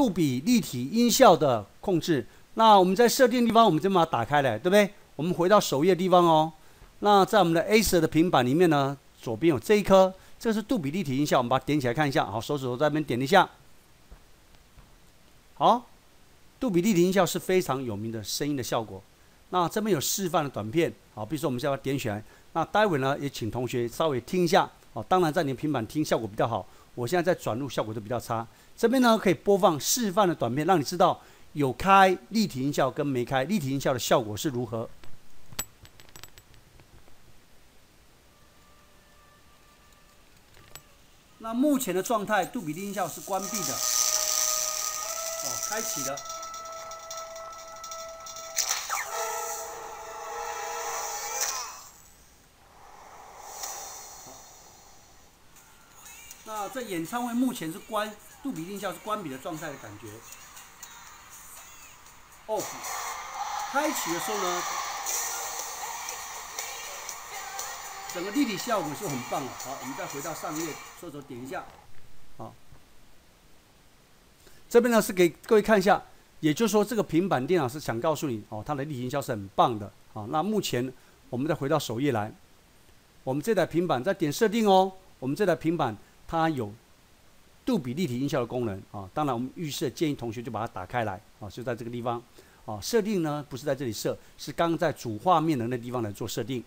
杜比立体音效的控制。那我们在设定地方，我们就把它打开来，对不对？我们回到首页地方哦。那在我们的 Acer 的平板里面呢，左边有这一颗，这是杜比立体音效，我们把它点起来看一下。好，手指头在那边点一下。好，杜比立体音效是非常有名的声音的效果。那这边有示范的短片，好，比如说我们现在要点选，那待会呢也请同学稍微听一下。哦，当然在你的平板听效果比较好，我现在在转录效果就比较差。这边呢可以播放示范的短片，让你知道有开立体音效跟没开立体音效的效果是如何。那目前的状态，杜比立体音效是关闭的，哦，开启的。那这演唱会目前是杜比音效是关闭的状态的感觉。off， 开启的时候呢，整个立体效果是很棒的。好，我们再回到上页，手指点一下。好，这边呢是给各位看一下，也就是说这个平板电脑是想告诉你，哦，它的立体音效是很棒的。好，那目前我们再回到首页来，我们这台平板再点设定哦，我们这台平板它有杜比立体音效的功能啊，当然我们预设建议同学就把它打开来啊，就在这个地方啊。设定呢不是在这里设，是刚刚在主画面的那地方来做设定。